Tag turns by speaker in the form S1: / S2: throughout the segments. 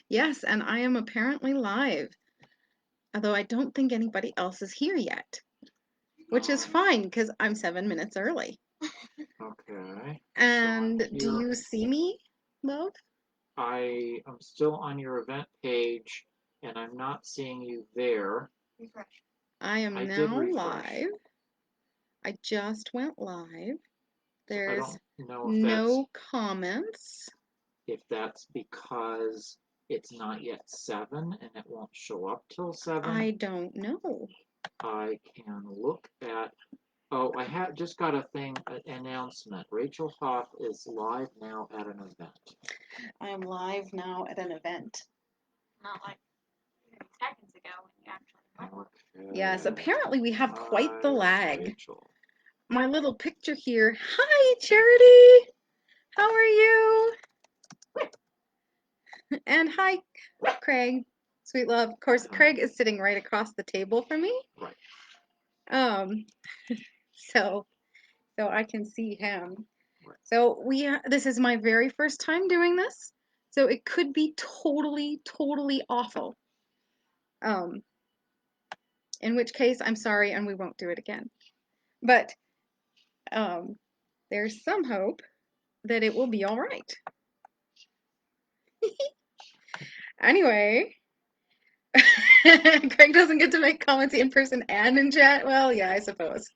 S1: Yes, and I am apparently live, although I don't think anybody else is here yet, which is fine because I'm 7 minutes early.
S2: Okay. So I'm
S1: And do
S2: here.
S1: you see me, love?
S2: I am still on your event page, and I'm not seeing you there.
S3: Refresh.
S1: I
S2: I
S1: am
S2: did
S1: now
S2: refresh.
S1: live. I just went live.
S2: So I
S1: There's
S2: don't know
S1: no comments.
S2: if that's because it's not yet 7 and it won't show up till 7.
S1: I don't know.
S2: I can look at. Oh, I have just got a thing, an announcement. Rachel Hoff is live now at an event.
S1: I am live now at an event.
S3: Not like 30 seconds ago when you actually went.
S2: Okay.
S1: Yes, apparently we have quite the
S2: Hi,
S1: lag.
S2: Rachel.
S1: My little picture here. Hi, Charity. How are you? And hi, Craig. Sweet love. Of course, Craig is sitting right across the table from me.
S2: Right.
S1: Um, so I can see him.
S2: Right.
S1: So this is my very first time doing this. So it could be totally awful. Um, in which case I'm sorry and we won't do it again. But um, there's some hope that it will be all right. Anyway, Craig doesn't get to make comments in person and in chat. Well, yeah, I suppose.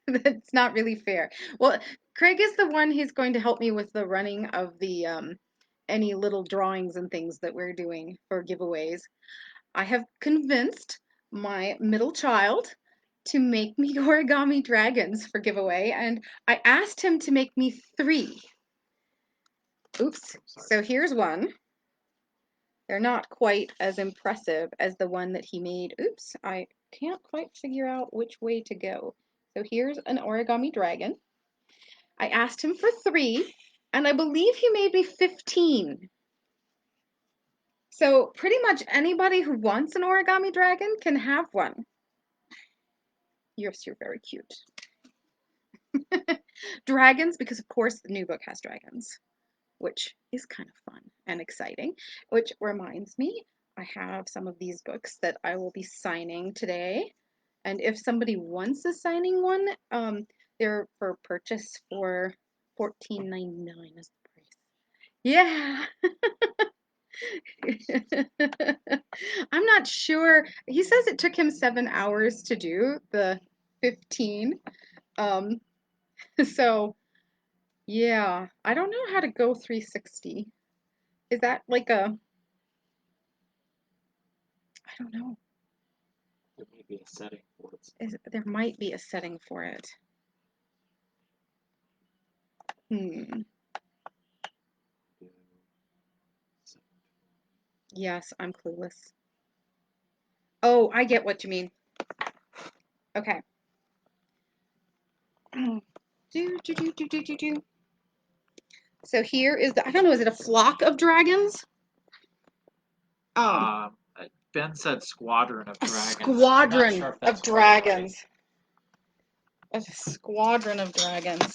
S1: That's not really fair. Well, Craig is the one who's going to help me with the running of the any little drawings and things that we're doing for giveaways. I have convinced my middle child to make me origami dragons for giveaway, and I asked him to make me 3. Oops. So here's one. They're not quite as impressive as the one that he made. Oops, I can't quite figure out which way to go. So here's an origami dragon. I asked him for 3, and I believe he made me 15. So pretty much anybody who wants an origami dragon can have one. Yes, you're very cute. Dragons, because of course the new book has dragons, which is kind of fun and exciting. Which reminds me, I have some of these books that I will be signing today. And if somebody wants a signing one, they're for purchase for $14.99 is the price. Yeah. I'm not sure. He says it took him 7 hours to do the 15. Um, so yeah, I don't know how to go 360. Is that like a, I don't know.
S2: There may be a setting for it.
S1: There might be a setting for it. Yes, I'm clueless. Oh, I get what you mean. Okay. So here is the, I don't know, is it a flock of dragons?
S2: Ben said squadron of dragons.
S1: Squadron
S2: Sure
S1: of dragons. Right. A squadron of dragons.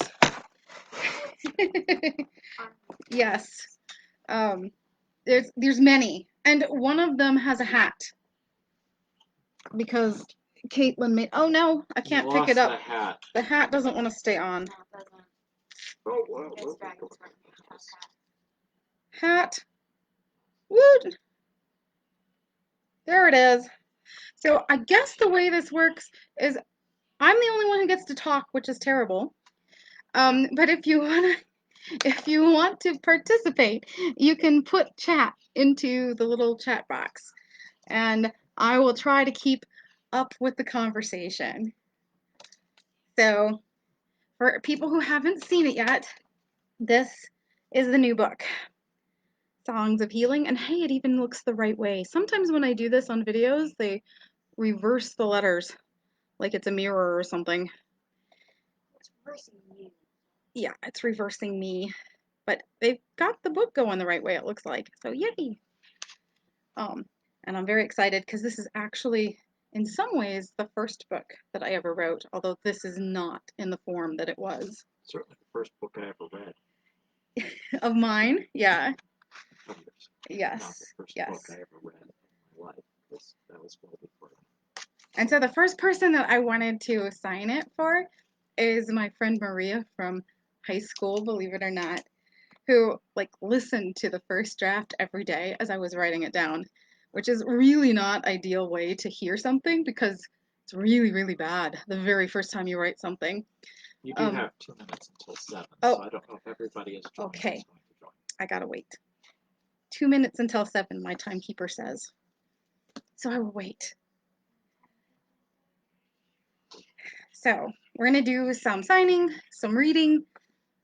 S1: Yes. There's many, and one of them has a hat because Caitlin made. Oh no, I can't pick it up.
S2: The hat.
S1: The hat doesn't want to stay on.
S3: No, it doesn't.
S2: Oh, whoa,
S3: It's dragons from
S1: Hat. Woot. There it is. So I guess the way this works is I'm the only one who gets to talk, which is terrible. But if you want to participate, you can put chat into the little chat box, and I will try to keep up with the conversation. So, for people who haven't seen it yet, this is the new book, Songs of Healing. And hey, it even looks the right way. Sometimes when I do this on videos, they reverse the letters like it's a mirror or something.
S3: It's reversing you.
S1: Yeah, it's reversing me. But they've got the book going the right way, it looks like. So yay! And I'm very excited because this is actually, in some ways, the first book that I ever wrote, although this is not in the form that it was.
S2: Certainly the first book I ever read.
S1: Of mine, yeah. Yes,
S2: Not the first
S1: yes.
S2: book I ever read in my life, because that was well before that.
S1: And so the first person that I wanted to sign it for is my friend Maria from high school, believe it or not, who like listened to the first draft every day as I was writing it down, which is really not ideal way to hear something because it's really, really bad the very first time you write something.
S2: You do have 2 minutes until 7,
S1: oh.
S2: so I don't know if everybody is joining.
S1: Okay.
S2: Is going to join.
S1: I gotta wait. 2 minutes until 7, my timekeeper says. So I will wait. So we're gonna do some signing, some reading,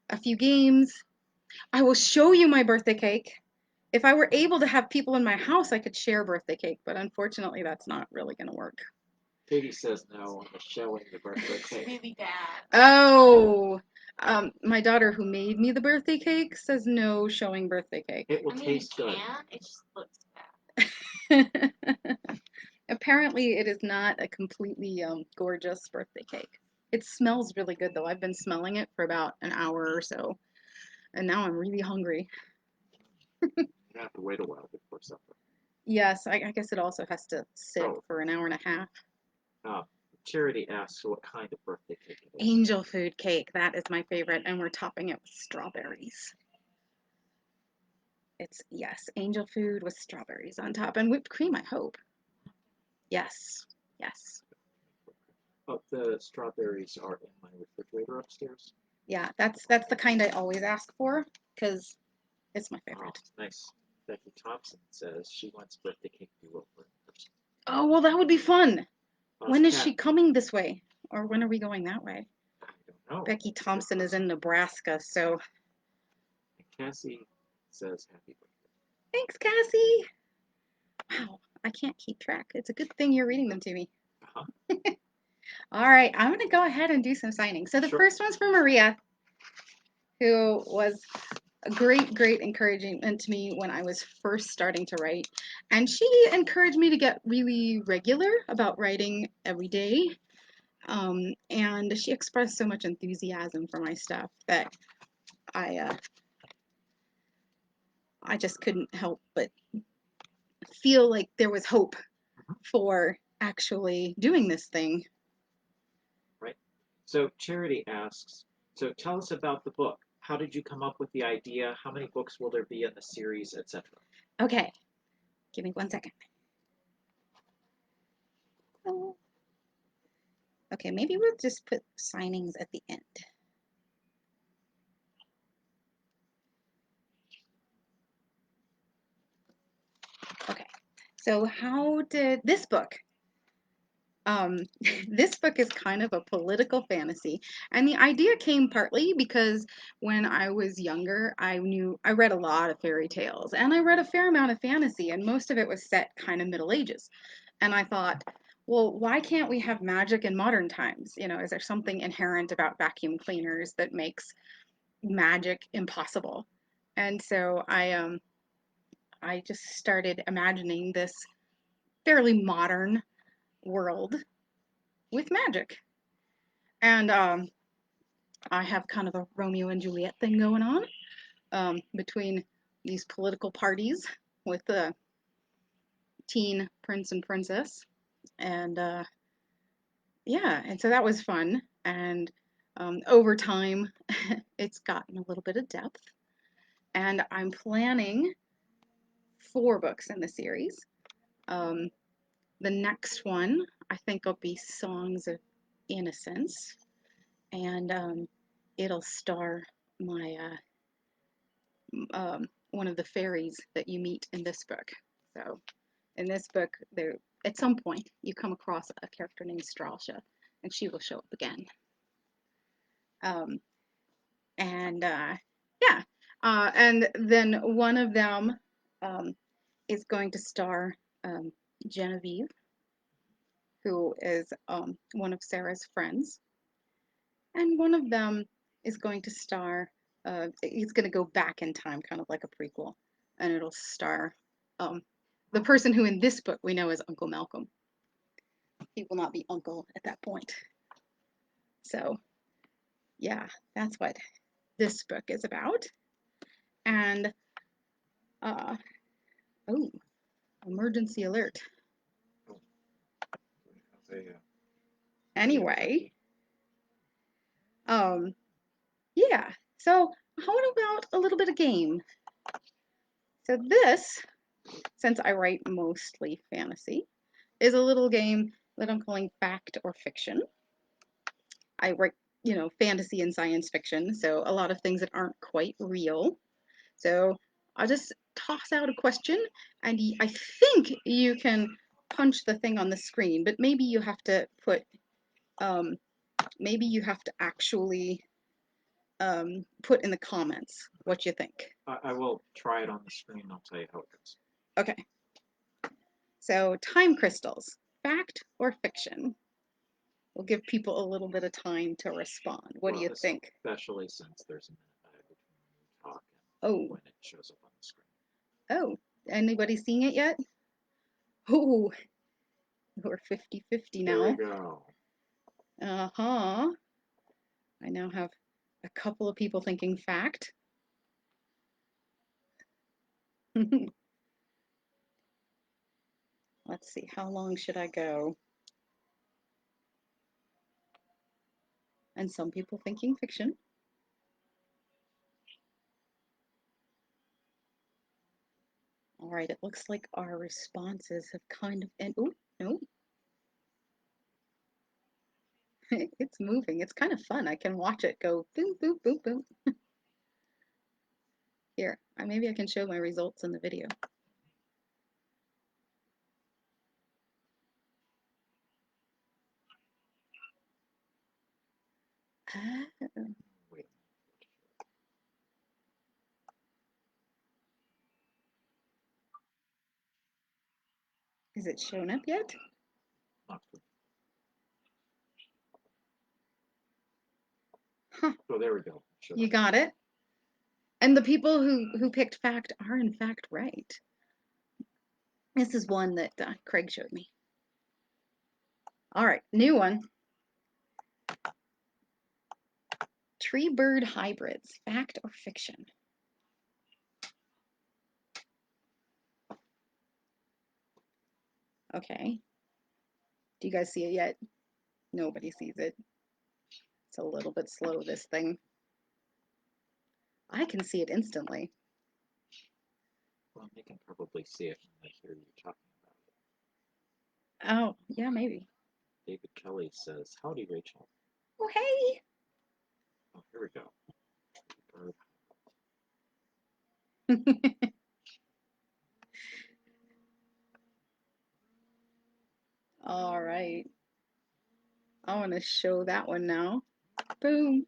S1: a few games. I will show you my birthday cake. If I were able to have people in my house, I could share birthday cake, but unfortunately, that's not really gonna work.
S2: Katie says no on the showing the birthday
S3: It's
S2: cake.
S3: really bad.
S1: Oh, my daughter who made me the birthday cake says no showing birthday cake.
S2: It will
S3: I mean,
S2: taste
S3: you
S2: good.
S3: can. It just looks bad.
S1: Apparently, it is not a completely gorgeous birthday cake. It smells really good though. I've been smelling it for about an hour or so, and now I'm really hungry.
S2: You have to wait a while before supper.
S1: Yes, I guess it also has to sit
S2: Oh.
S1: for an hour and a half.
S2: Charity asks what kind of birthday cake it is.
S1: Angel food cake, that is my favorite, and we're topping it with strawberries. It's, yes, angel food with strawberries on top and whipped cream, I hope. Yes, yes.
S2: Oh, the strawberries are in my refrigerator upstairs.
S1: Yeah, that's the kind I always ask for because it's my
S2: Oh,
S1: favorite.
S2: nice. Becky Thompson says she wants birthday cake to go over in person.
S1: Oh, well, that would be fun. When is
S2: Kat,
S1: she coming this way? Or when are we going that way?
S2: I don't know.
S1: Becky Thompson is in Nebraska, so.
S2: And Cassie says happy birthday.
S1: Thanks, Cassie. Wow, I can't keep track. It's a good thing you're reading them to me.
S2: Uh-huh.
S1: All right, I'm going to go ahead and do some signing. So the
S2: Sure.
S1: first one's for Maria, who was a great encouragement to me when I was first starting to write. And she encouraged me to get really regular about writing every day. And she expressed so much enthusiasm for my stuff that I just couldn't help but feel like there was hope for actually doing this thing.
S2: Right. So Charity asks, so tell us about the book. How did you come up with the idea? How many books will there be in the series, etc.?
S1: Okay, give me 1 second. Oh. Okay, maybe we'll just put signings at the end. Okay, so how did this book? This book is kind of a political fantasy, and the idea came partly because when I was younger, I read a lot of fairy tales, and I read a fair amount of fantasy, and most of it was set kind of Middle Ages. And I thought, well, why can't we have magic in modern times? You know, is there something inherent about vacuum cleaners that makes magic impossible? And so I just started imagining this fairly modern world with magic. And I have kind of a Romeo and Juliet thing going on between these political parties with the teen prince and princess. And yeah, and so that was fun. And over time, it's gotten a little bit of depth. And I'm planning 4 books in the series. The next one, I think, will be Songs of Innocence. And it'll star my one of the fairies that you meet in this book. So in this book, there at some point you come across a character named Stralsha, and she will show up again. Um, and yeah, and then one of them is going to star Genevieve, who is one of Sarah's friends, and one of them is going to star. He's going to go back in time, kind of like a prequel, and it'll star the person who in this book we know as Uncle Malcolm. He will not be Uncle at that point. So, yeah, that's what this book is about. And Oh, emergency alert.
S2: They,
S1: Anyway, yeah. So how about a little bit of game? So this, since I write mostly fantasy, is a little game that I'm calling fact or fiction. I write, fantasy and science fiction, so a lot of things that aren't quite real. So I'll just toss out a question, and I think you can punch the thing on the screen, but maybe you have to maybe you have to actually put in the comments what you think.
S2: I will try it on the screen. I'll tell you how it goes.
S1: Okay. So time crystals, fact or fiction? We'll give people a little bit of time to respond. What do you think?
S2: Especially since there's a minute between when you talk and
S1: Oh,
S2: when it shows up on the screen.
S1: oh, anybody seeing it yet? Oh, we're 50-50
S2: There we
S1: now.
S2: go.
S1: Uh-huh. I now have a couple of people thinking fact. Let's see, how long should I go? And some people thinking fiction. All right, it looks like our responses have kind of, and oh, no, it's moving. It's kind of fun. I can watch it go boom, boom, boom, boom. Here, maybe I can show my results in the video. Oh,
S2: Wait.
S1: is it shown up yet?
S2: Not good.
S1: Huh,
S2: Oh, there we go.
S1: you got it. And the people who picked fact are in fact right. This is one that Craig showed me. All right, new one. Tree bird hybrids, fact or fiction? Okay. Do you guys see it yet? Nobody sees it. It's a little bit slow, this thing. I can see it instantly.
S2: Well, they can probably see it when they hear you talking
S1: Oh,
S2: about
S1: yeah, maybe.
S2: it. David Kelly says, "Howdy, Rachel."
S1: Oh, hey.
S2: Oh, here we go. Bird.
S1: All right. I want to show that one now. Boom.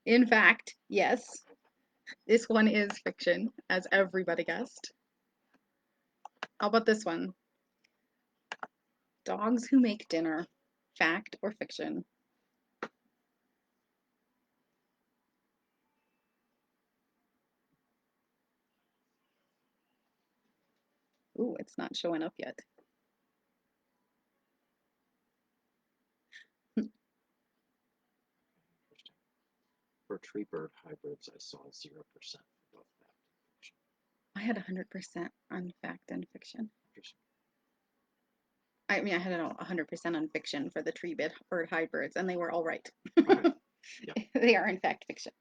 S1: In fact, yes, this one is fiction, as everybody guessed. How about this one? Dogs who make dinner, fact or fiction? Ooh, it's not showing up yet.
S2: Interesting. For tree bird hybrids, I saw 0% for both fact and fiction.
S1: I had 100% on fact and fiction.
S2: Interesting.
S1: I mean, I had 100% on fiction for the tree bird hybrids, and they were all right.
S2: Okay. Yeah.
S1: They are, in fact, fiction.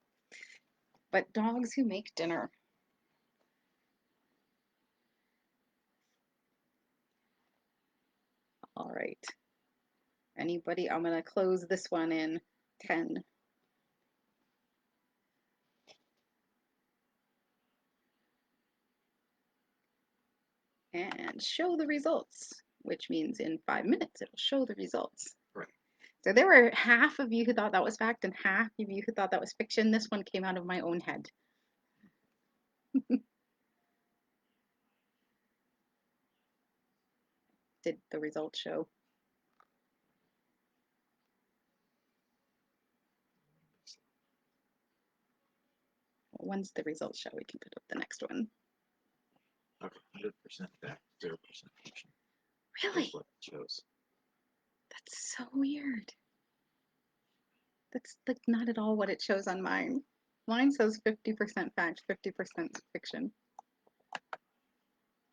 S1: But dogs who make dinner. All right. Anybody? I'm going to close this one in 10. And show the results, which means in 5 minutes it'll show the results.
S2: Right.
S1: So there were half of you who thought that was fact and half of you who thought that was fiction. This one came out of my own head. Did the results show? Once the results show, we can put up the next one.
S2: Okay. 100% fact, 0% fiction.
S1: Really?
S2: That's what it shows.
S1: That's so weird. That's like not at all what it shows on mine. Mine says 50% fact, 50% fiction.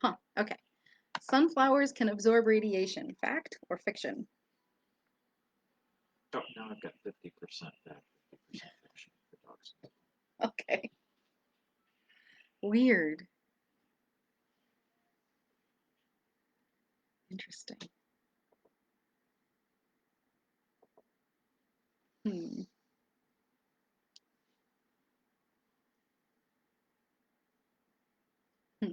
S1: Huh, okay. Sunflowers can absorb radiation. Fact or fiction?
S2: Oh, now I've got 50% fact, 50% fiction for dogs.
S1: Okay. Weird. Interesting. Hmm. Hmm.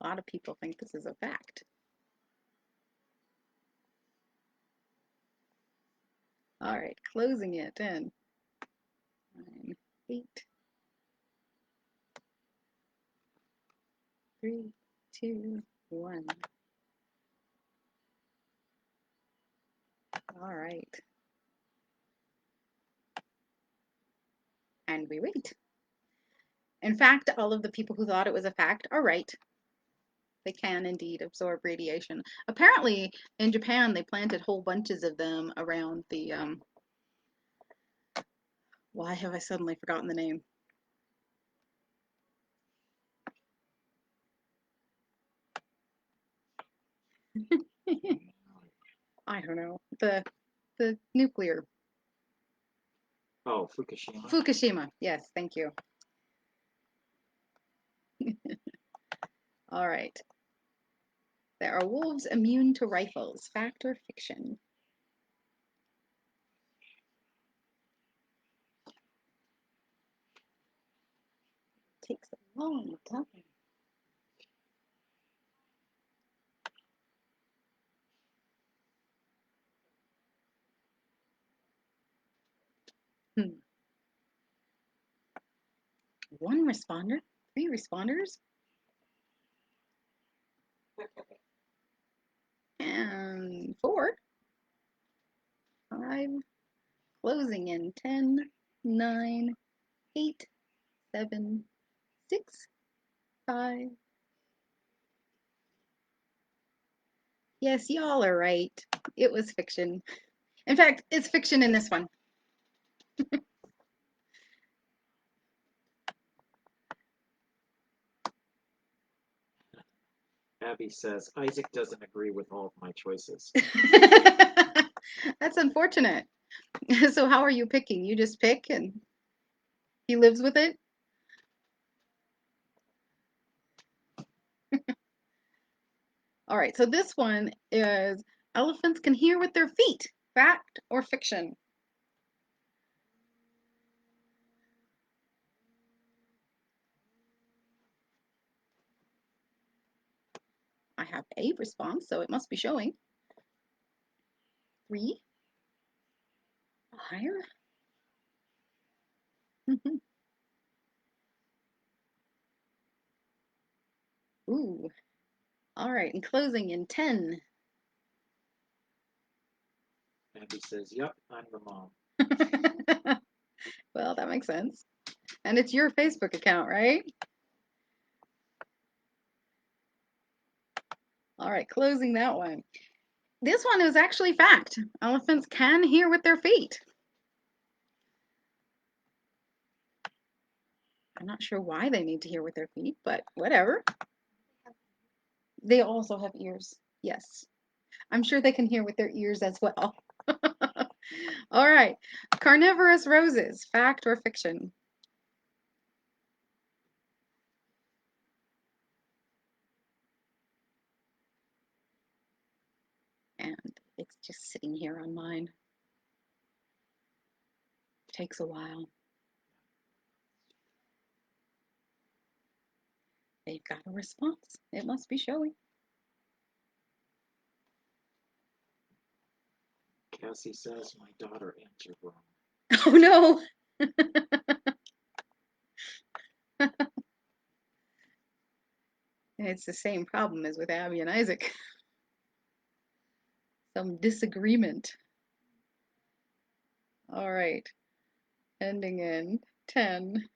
S1: A lot of people think this is a fact. All right, closing it in 9, 8, 3, 2, 1. All right. And we wait. In fact, all of the people who thought it was a fact are right. They can indeed absorb radiation. Apparently, in Japan, they planted whole bunches of them around the, why have I suddenly forgotten the name? I don't know. The nuclear.
S2: Oh, Fukushima.
S1: Fukushima. Yes, thank you. All right. There are wolves immune to rifles. Fact or fiction? Takes a long time. Hmm. One responder? 3 responders? And 4. 5. Closing in 10, 9, 8, 7, 6, 5. Yes, y'all are right. It was fiction. In fact, it's fiction in this one.
S2: Abby says, Isaac doesn't agree with all of my choices.
S1: That's unfortunate. So how are you picking? You just pick and he lives with it? All right, so this one is elephants can hear with their feet. Fact or fiction? I have a response, so it must be showing. 3, 5. Ooh. All right, and closing in 10.
S2: Abby says, yep, I'm the mom.
S1: Well, that makes sense. And it's your Facebook account, right? All right, closing that one. This one is actually fact. Elephants can hear with their feet. I'm not sure why they need to hear with their feet, but whatever. They also have ears. Yes. I'm sure they can hear with their ears as well. All right. Carnivorous roses, fact or fiction? And it's just sitting here on mine. Takes a while. They've got a response. It must be showing.
S2: Cassie says, my daughter answered wrong.
S1: Oh no. It's the same problem as with Abby and Isaac. Some disagreement. All right. Ending in 10.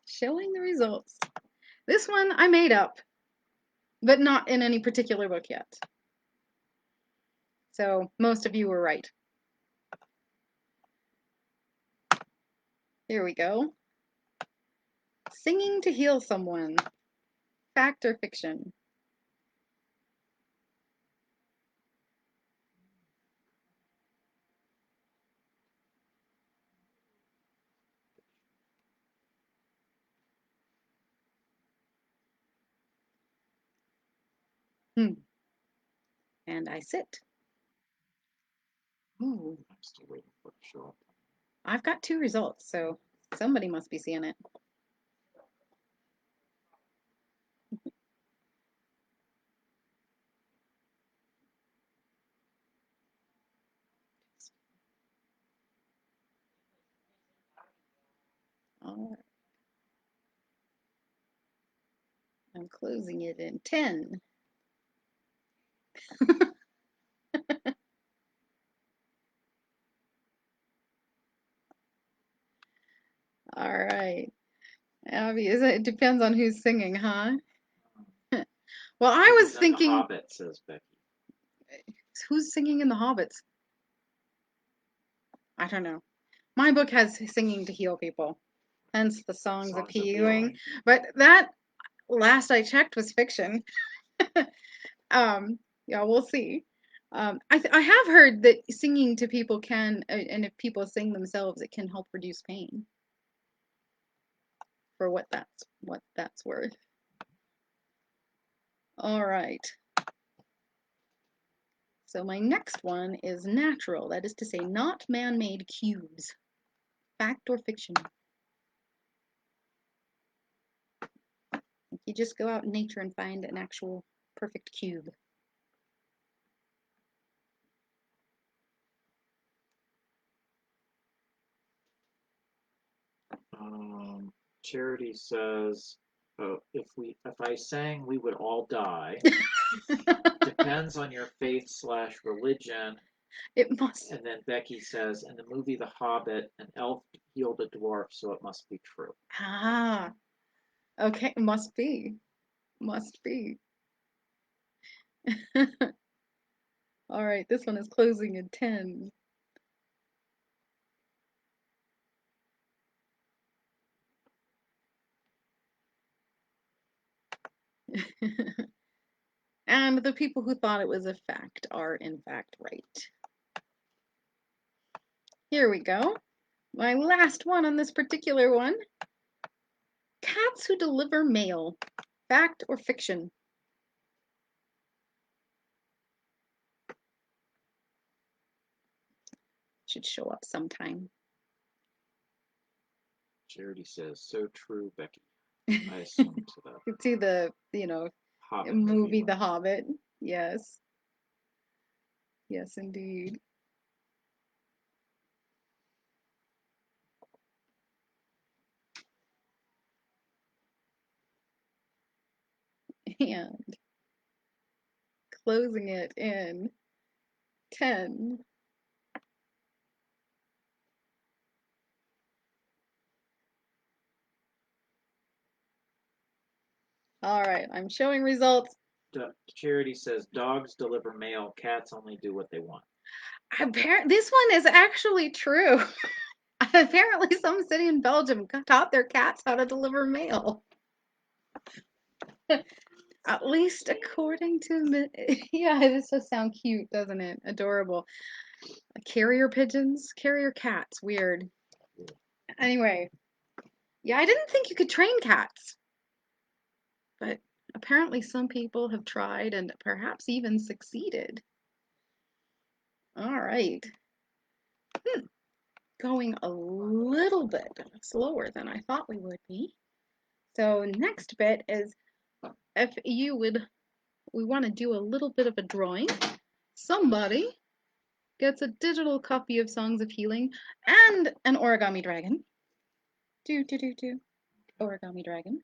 S1: Showing the results. This one I made up, but not in any particular book yet. So most of you were right. Here we go. Singing to heal someone. Fact or fiction? Hmm. And I sit. Ooh,
S2: I'm still waiting for it to show up.
S1: I've got 2 results, so somebody must be seeing it. All right. I'm closing it in 10. All right. Abby, it depends on who's singing, huh? Well, I was
S2: Who's in The
S1: thinking,
S2: Hobbit, says Becky.
S1: who's singing in The Hobbits? I don't know. My book has singing to heal people, hence the songs of healing. But that last I checked was fiction. Yeah, we'll see. I have heard that singing to people can, and if people sing themselves, it can help reduce pain. For what that's worth. All right. So my next one is natural. That is to say, not man-made cubes. Fact or fiction? You just go out in nature and find an actual perfect cube.
S2: Charity says, if I sang, we would all die. Depends on your faith/religion.
S1: It must.
S2: And then Becky says, in the movie The Hobbit, an elf healed a dwarf, so it must be true.
S1: Ah, okay, must be. Must be. All right, this one is closing in 10. And the people who thought it was a fact are in fact right. Here we go. My last one on this particular one. Cats who deliver mail. Fact or fiction? Should show up sometime.
S2: Charity says, so true, Becky. I assume to the
S1: You see the,
S2: Hobbit
S1: movie
S2: one.
S1: The Hobbit. Yes. Yes, indeed. And closing it in 10. All right, I'm showing results.
S2: Charity says, dogs deliver mail, cats only do what they want.
S1: This one is actually true. Apparently, some city in Belgium taught their cats how to deliver mail. At least according to yeah, this does sound cute, doesn't it? Adorable. Carrier pigeons, carrier cats, weird. Anyway, yeah, I didn't think you could train cats, but apparently some people have tried and perhaps even succeeded. All right. Going a little bit slower than I thought we would be. So next bit is if you would, we want to do a little bit of a drawing. Somebody gets a digital copy of Songs of Healing and an origami dragon. Origami dragon.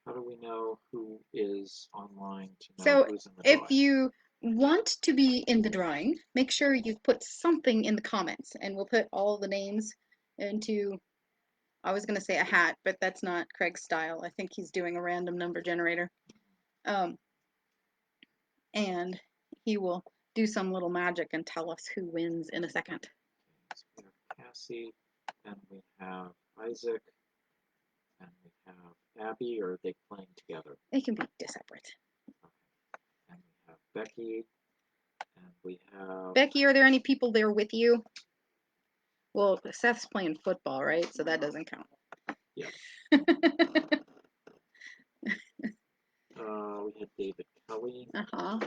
S2: How do we know who is online to know
S1: So
S2: who's in the
S1: if
S2: drawing?
S1: you want to be in the drawing, make sure you put something in the comments and we'll put all the names into I was gonna say a hat, but that's not Craig's style. I think he's doing a random number generator. Um, and he will do some little magic and tell us who wins in a second.
S2: So we have Cassie, and we have Isaac, and we have Abby. Or are they playing together?
S1: They can be separate.
S2: Okay. And we have Becky, and we have
S1: Becky, are there any people there with you? Well, Seth's playing football, right? So that doesn't count.
S2: Yeah. We had David Kelly.
S1: Uh-huh.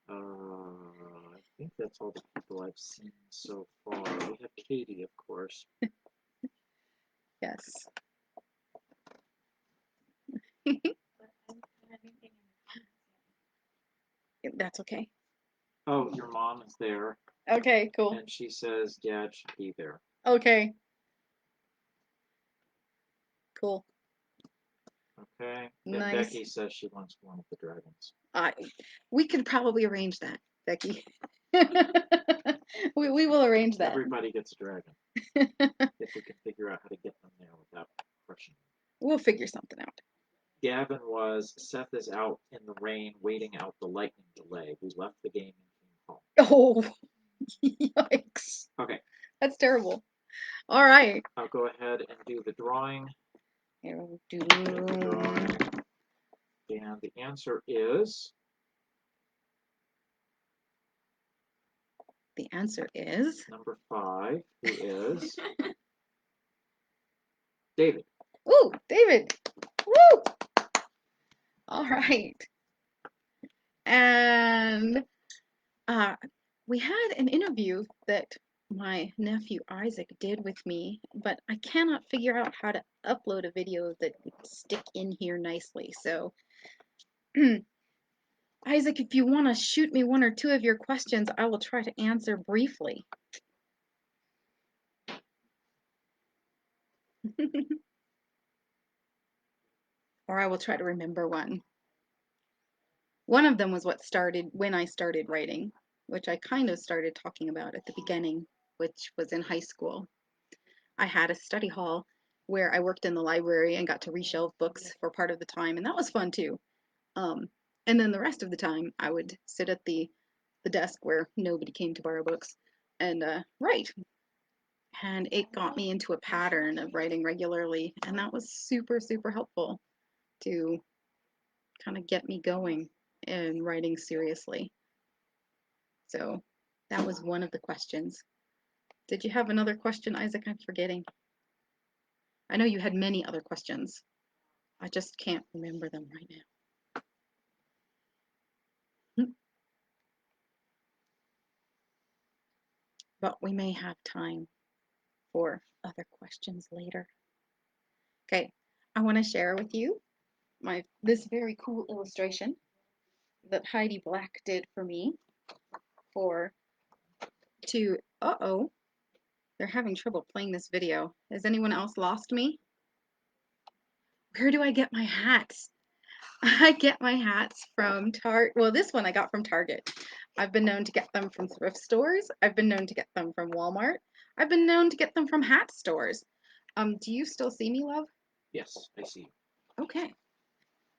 S2: I think that's all the people I've seen so far. We have Katie, of course.
S1: Yes.
S3: But I haven't put anything in the comments yet.
S1: That's okay.
S2: Oh, your mom is there,
S1: Okay, cool.
S2: and she says Dad should be there.
S1: Okay. Cool.
S2: Okay. And
S1: Nice.
S2: Becky says she wants one of the dragons.
S1: We could probably arrange that, Becky. we will arrange that.
S2: Everybody gets a dragon if we can figure out how to get them there without crushing them.
S1: We'll figure something out.
S2: Gavin was Seth is out in the rain waiting out the lightning delay. We left the game and came home.
S1: Oh, yikes.
S2: Okay,
S1: That's terrible. All right.
S2: I'll go ahead and do the drawing.
S1: Here we
S2: Make the
S1: do.
S2: drawing. And the answer is
S1: The answer is
S2: number 5, who is David.
S1: ooh, David. Woo! All right. And we had an interview that my nephew Isaac did with me, but I cannot figure out how to upload a video that would stick in here nicely. So, Isaac, if you want to shoot me one or two of your questions, I will try to answer briefly. Or I will try to remember one. One of them was what started when I started writing, which I kind of started talking about at the beginning, which was in high school. I had a study hall where I worked in the library and got to reshelve books for part of the time, and that was fun too. And then the rest of the time, I would sit at the desk where nobody came to borrow books and write. And it got me into a pattern of writing regularly, and that was super, super helpful to kind of get me going in writing seriously. So that was one of the questions. Did you have another question, Isaac? I'm forgetting. I know you had many other questions. I just can't remember them right now. But we may have time for other questions later. Okay, I want to share with you this very cool illustration that Heidi Black did for me uh-oh, they're having trouble playing this video. Has anyone else lost me? Where do I get my hats? I get my hats from well, this one I got from Target. I've been known to get them from thrift stores. I've been known to get them from Walmart. I've been known to get them from hat stores. Do you still see me, love?
S2: Yes, I see.
S1: Okay.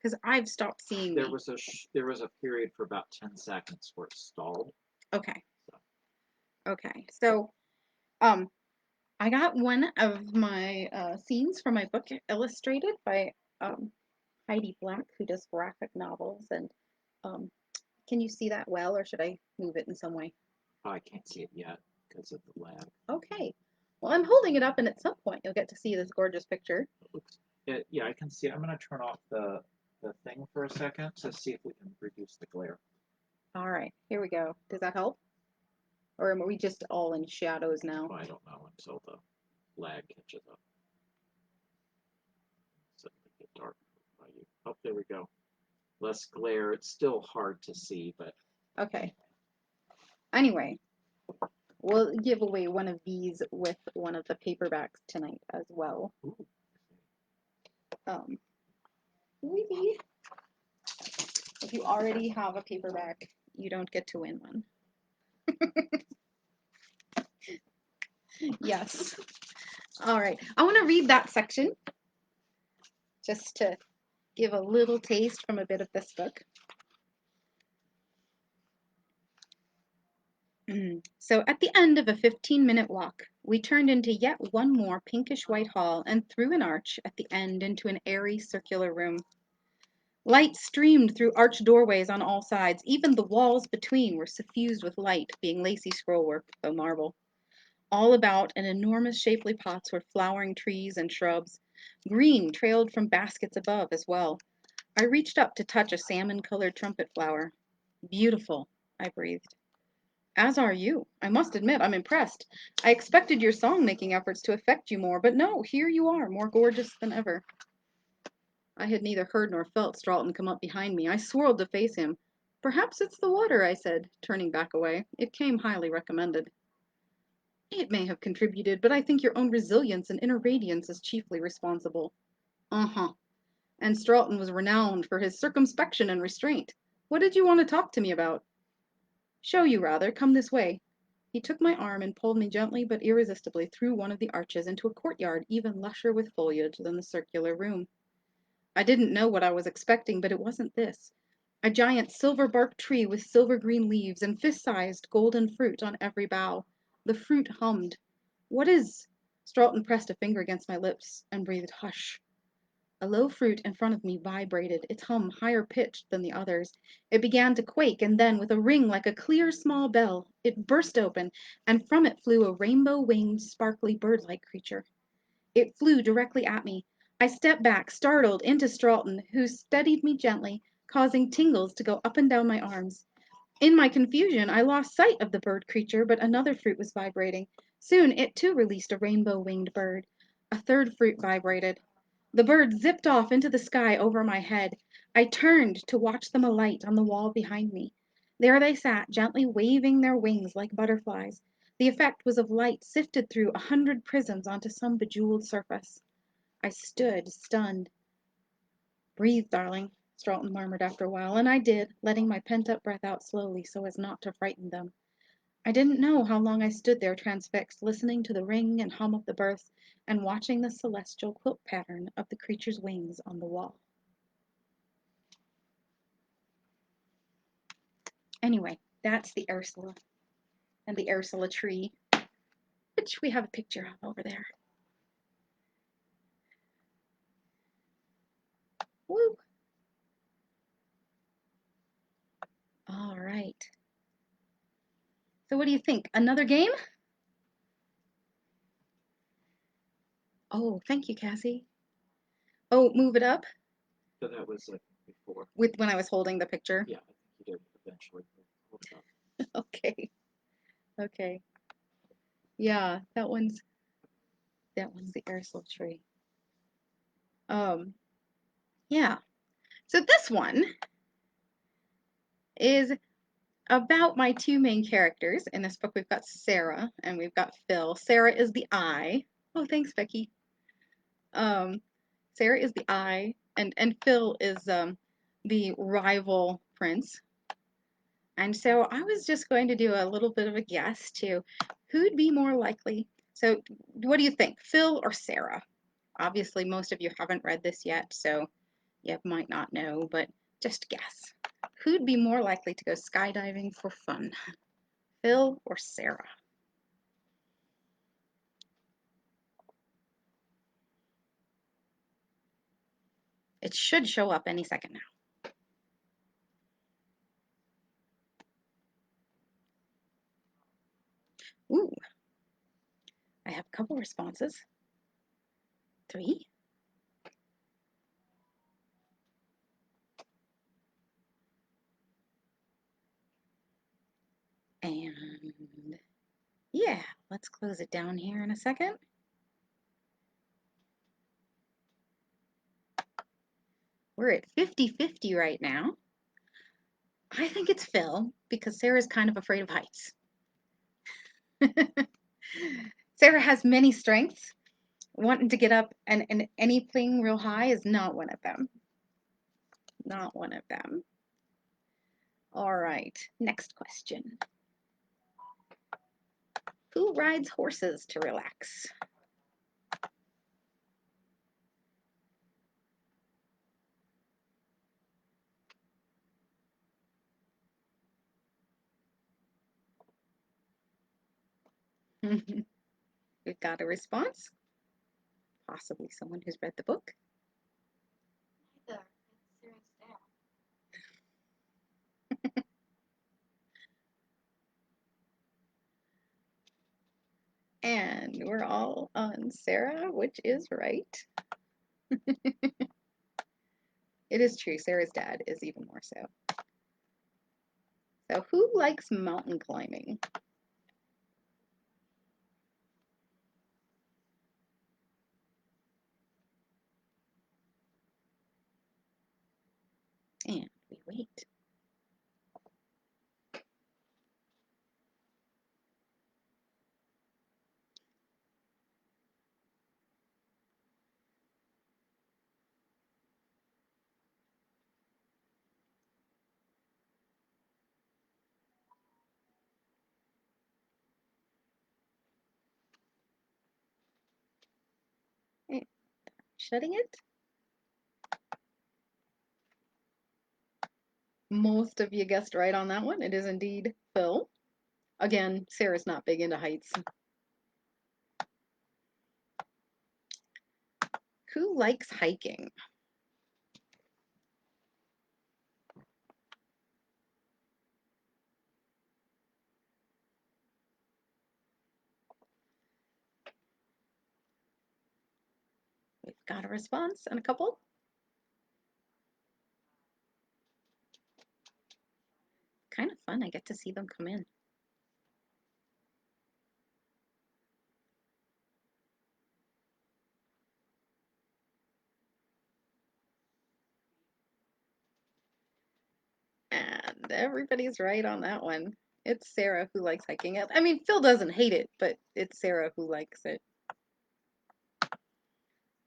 S1: Because I've stopped seeing
S2: There
S1: me.
S2: was a period for about 10 seconds where it stalled.
S1: Okay.
S2: So.
S1: Okay. So, I got one of my scenes from my book illustrated by Heidi Black, who does graphic novels. And can you see that well, or should I move it in some way?
S2: I can't see it yet because of the lag.
S1: Okay. Well, I'm holding it up, and at some point you'll get to see this gorgeous picture.
S2: Yeah, I can see it. I'm going to turn off the thing for a second to see if we can reduce the glare.
S1: All right, here we go. Does that help? Or are we just all in shadows now?
S2: Well, I don't know until the lag catches up. So it get dark by you. Oh, there we go. Less glare. It's still hard to see, but
S1: Okay. Anyway, we'll give away one of these with one of the paperbacks tonight as well.
S2: ooh.
S1: Maybe if you already have a paperback, you don't get to win one. Yes. All right. I want to read that section just to give a little taste from a bit of this book. So at the end of a 15-minute walk, we turned into yet one more pinkish white hall and through an arch at the end into an airy circular room. Light streamed through arched doorways on all sides. Even the walls between were suffused with light, being lacy scrollwork, though marble. All about in enormous shapely pots were flowering trees and shrubs. Green trailed from baskets above as well. I reached up to touch a salmon-colored trumpet flower. Beautiful, I breathed. As are you. I must admit, I'm impressed. I expected your song-making efforts to affect you more, but no, here you are, more gorgeous than ever. I had neither heard nor felt Strawton come up behind me. I swirled to face him. Perhaps it's the water, I said, turning back away. It came highly recommended. It may have contributed, but I think your own resilience and inner radiance is chiefly responsible. Uh-huh. And Strawton was renowned for his circumspection and restraint. What did you want to talk to me about? Show you, rather. Come this way. He took my arm and pulled me gently but irresistibly through one of the arches into a courtyard even lusher with foliage than the circular room. I didn't know what I was expecting, but it wasn't this. A giant silver-barked tree with silver-green leaves and fist-sized golden fruit on every bough. The fruit hummed. What is... Strawton pressed a finger against my lips and breathed, hush. A low fruit in front of me vibrated, its hum higher pitched than the others. It began to quake, and then, with a ring like a clear small bell, it burst open, and from it flew a rainbow-winged, sparkly bird-like creature. It flew directly at me. I stepped back, startled, into Strawton, who steadied me gently, causing tingles to go up and down my arms. In my confusion, I lost sight of the bird creature, but another fruit was vibrating. Soon it too released a rainbow-winged bird. A third fruit vibrated. The bird zipped off into the sky over my head. I turned to watch them alight on the wall behind me. There they sat, gently waving their wings like butterflies. The effect was of light sifted through 100 prisms onto some bejeweled surface. I stood, stunned. Breathe, darling, Strawton murmured after a while, and I did, letting my pent-up breath out slowly so as not to frighten them. I didn't know how long I stood there transfixed, listening to the ring and hum of the birth, and watching the celestial quilt pattern of the creature's wings on the wall. Anyway, that's the Ursula and the Ursula tree, which we have a picture of over there. Woo! All right. So what do you think? Another game? Oh, thank you, Cassie. Oh, move it up
S2: So that was before.
S1: with when I was holding the picture.
S2: Yeah, I think you did eventually. Hold it up.
S1: Okay. Okay. Yeah, that one's the Ursula tree. Yeah. So this one is about my two main characters. In this book, we've got Sarah and we've got Phil. Sarah is the eye. Oh, thanks, Becky. Um, Sarah is the eye, and Phil is the rival prince. And so I was just going to do a little bit of a guess to who'd be more likely. So, what do you think, Phil or Sarah? Obviously, most of you haven't read this yet, so you might not know, but just guess. Who'd be more likely to go skydiving for fun, Phil or Sarah? It should show up any second now. Ooh, I have a couple responses. 3. And yeah, let's close it down here in a second. We're at 50-50 right now. I think it's Phil because Sarah's kind of afraid of heights. Sarah has many strengths. Wanting to get up and anything real high is not one of them. Not one of them. All right, next question. Who rides horses to relax? We've got a response. Possibly someone who's read the book.
S3: Neither. It's Sarah's dad.
S1: And we're all on Sarah, which is right. It is true. Sarah's dad is even more so. So, who likes mountain climbing? And we wait. Shutting it. Most of you guessed right on that one. It is indeed Phil. Again, Sarah's not big into heights. Who likes hiking? We've got a response and a couple. Kind of fun. I get to see them come in. And everybody's right on that one. It's Sarah who likes hiking. I mean, Phil doesn't hate it, but it's Sarah who likes it.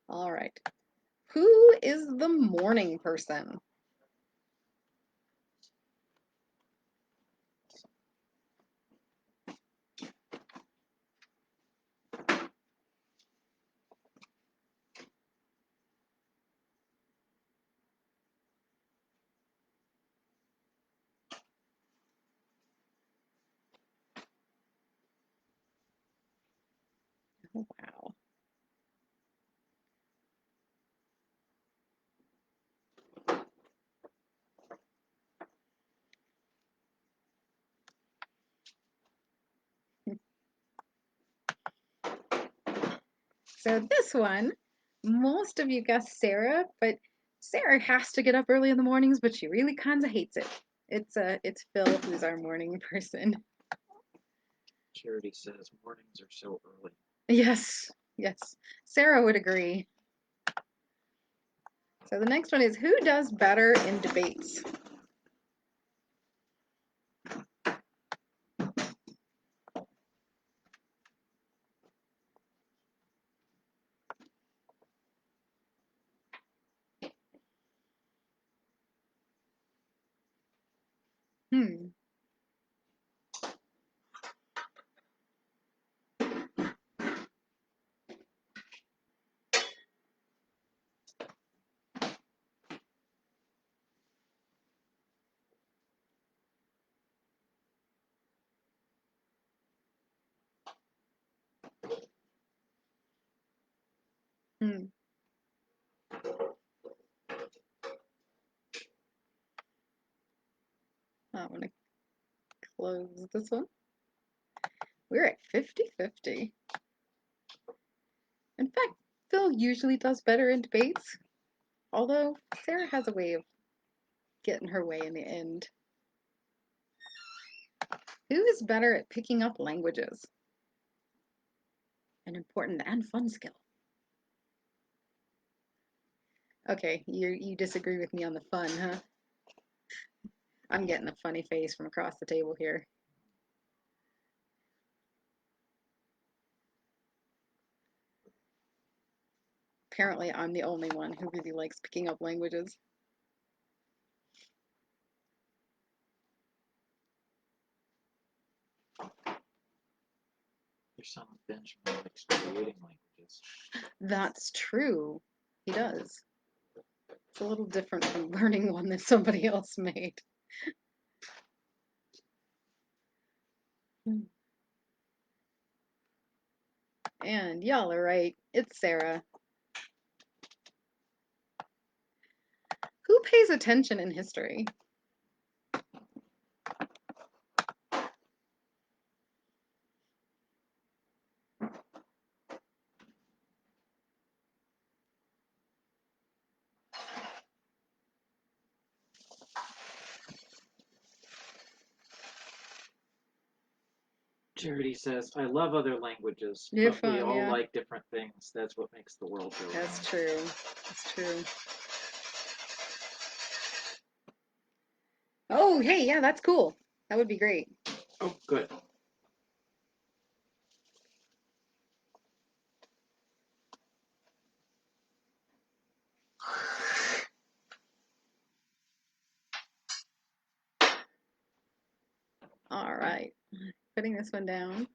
S1: All right. Who is the morning person? Oh, wow. So this one, most of you guessed Sarah, but Sarah has to get up early in the mornings, but she really kind of hates it. It's Phil who's our morning person.
S2: Charity says mornings are so early.
S1: Yes, yes. Sarah would agree. So the next one is who does better in debates? Hmm. Hmm. I'm gonna close this one. We're at 50-50. In fact, Phil usually does better in debates, although Sarah has a way of getting her way in the end. Who is better at picking up languages? An important and fun skill. Okay, you disagree with me on the fun, huh? I'm getting a funny face from across the table here. Apparently, I'm the only one who really likes picking up languages.
S2: Your son Benjamin likes creating languages.
S1: That's true. He does. It's a little different from learning one that somebody else made. And y'all are right. It's Sarah. Who pays attention in history?
S2: Charity says, I love other languages,
S1: They're
S2: but we
S1: fun,
S2: all
S1: yeah.
S2: like different things. That's what makes the world go
S1: That's
S2: round.
S1: true. That's true. Oh, hey, yeah, that's cool. That would be great.
S2: Oh, good.
S1: All right. Putting this one down.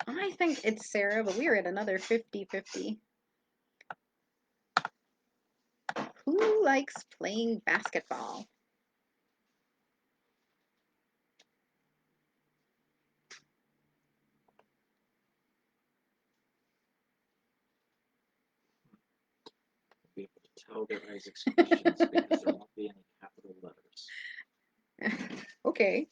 S1: I think it's Sarah, but we are at another 50-50. Who likes playing basketball?
S2: Be able to tell they're Isaac's questions because there won't be any capital letters.
S1: Okay.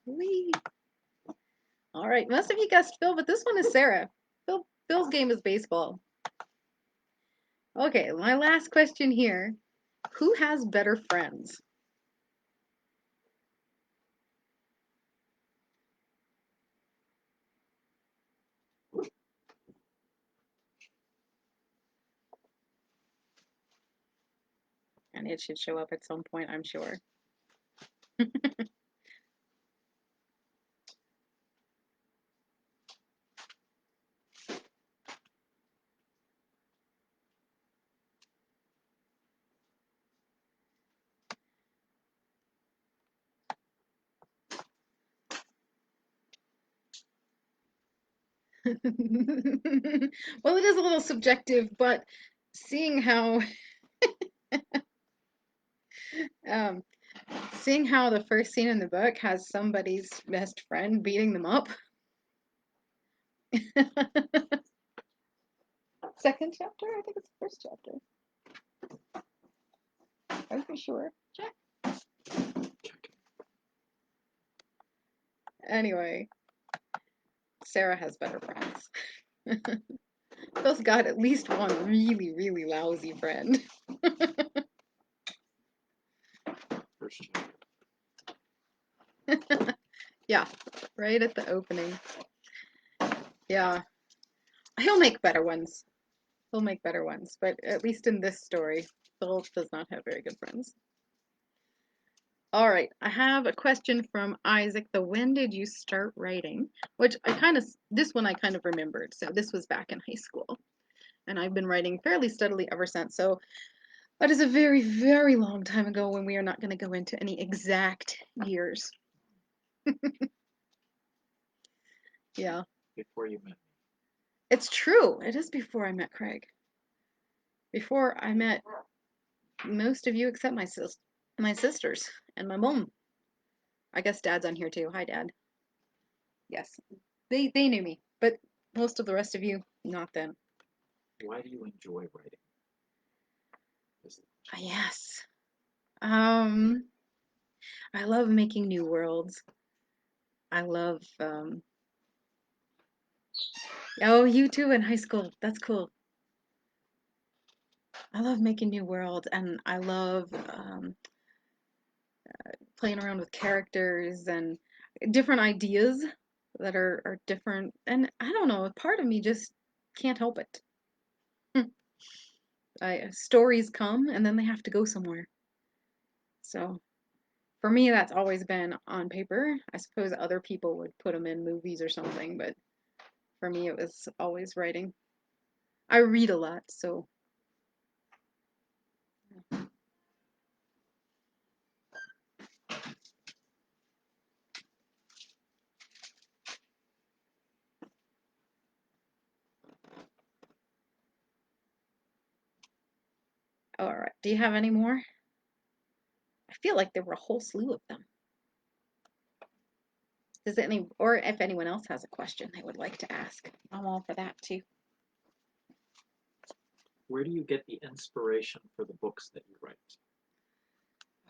S1: Whee. All right. Most of you guessed Phil, but this one is Sarah. Phil's game is baseball. Okay, my last question here. Who has better friends? And it should show up at some point, I'm sure. Well, it is a little subjective, but seeing how um, seeing how the first scene in the book has somebody's best friend beating them up. Second chapter? I think it's the first chapter. Are you sure? Check. Anyway, Sarah has better friends. Phil's got at least one really, really lousy friend.
S2: First chapter.
S1: Yeah, right at the opening. Yeah, he'll make better ones. He'll make better ones, but at least in this story, Phil does not have very good friends. All right, I have a question from Isaac. When did you start writing? Which this one I kind of remembered. So this was back in high school. And I've been writing fairly steadily ever since. So that is a very, very long time ago when we are not going to go into any exact years. Yeah.
S2: Before you met me.
S1: It's true. It is before I met Craig. Before I met most of you except my sisters and my mom. I guess Dad's on here too. Hi, Dad. Yes, they knew me, but most of the rest of you, not then.
S2: Why do you enjoy writing?
S1: Yes. I love making new worlds. I love oh, you too in high school. That's cool. I love making new worlds, and I love playing around with characters and different ideas that are different. And I don't know, part of me just can't help it. Stories come and then they have to go somewhere. So For me, that's always been on paper. I suppose other people would put them in movies or something, but for me, it was always writing. I read a lot, so all right. Do you have any more? I feel like there were a whole slew of them. Does any, or if anyone else has a question they would like to ask, I'm all for that too.
S2: Where do you get the inspiration for the books that you write?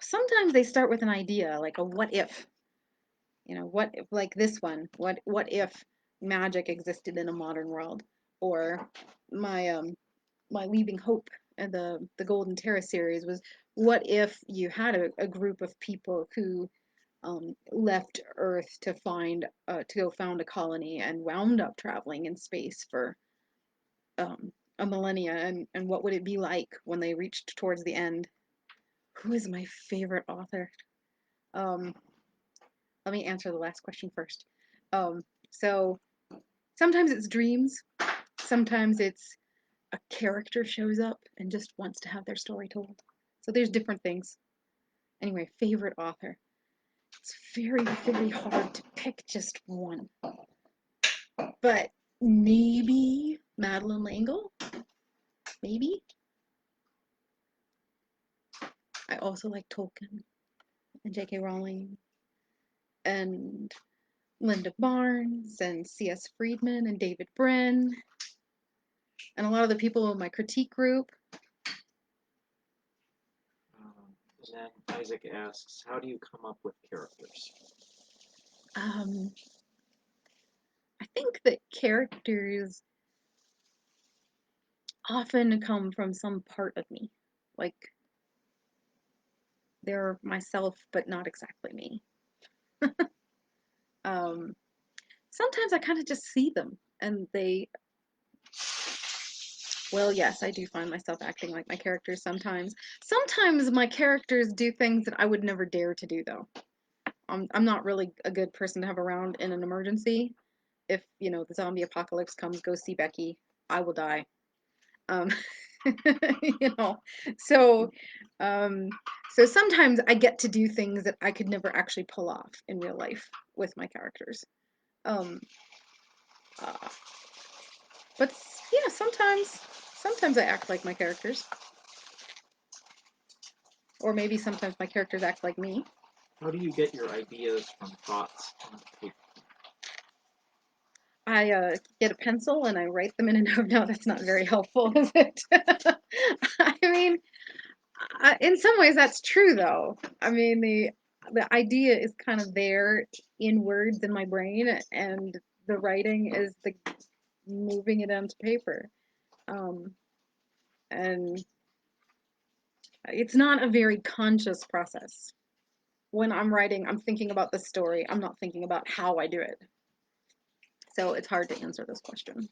S1: Sometimes they start with an idea, like a what if. What if, like this one, what if magic existed in a modern world? Or my Leaving Hope and the Golden Terrace series was what if you had a group of people who left Earth to go found a colony and wound up traveling in space for a millennia, and what would it be like when they reached towards the end? Who is my favorite author? Um, Let me answer the last question first. So sometimes it's dreams, sometimes it's a character shows up and just wants to have their story told. So there's different things. Anyway, favorite author. It's very, very hard to pick just one. But maybe Madeline L'Engle? Maybe? I also like Tolkien and J.K. Rowling and Linda Barnes and C.S. Friedman and David Brin and a lot of the people in my critique group.
S2: Then Isaac asks, how do you come up with characters?
S1: I think that characters often come from some part of me. Like they're myself, but not exactly me. Um, Sometimes I kind of just see them and well, yes, I do find myself acting like my characters sometimes. Sometimes my characters do things that I would never dare to do, though. I'm not really a good person to have around in an emergency. If, the zombie apocalypse comes, go see Becky. I will die. Um, you know, so, um, so sometimes I get to do things that I could never actually pull off in real life with my characters. Um, uh, but yeah, sometimes I act like my characters. Or maybe sometimes my characters act like me.
S2: How do you get your ideas from thoughts on paper?
S1: I get a pencil and I write them in a note. No, that's not very helpful, is it? I mean, in some ways that's true, though. I mean, the idea is kind of there in words in my brain, and the writing is the moving it onto paper. Um, and it's not a very conscious process. When I'm writing, I'm thinking about the story. I'm not thinking about how I do it. So it's hard to answer this question.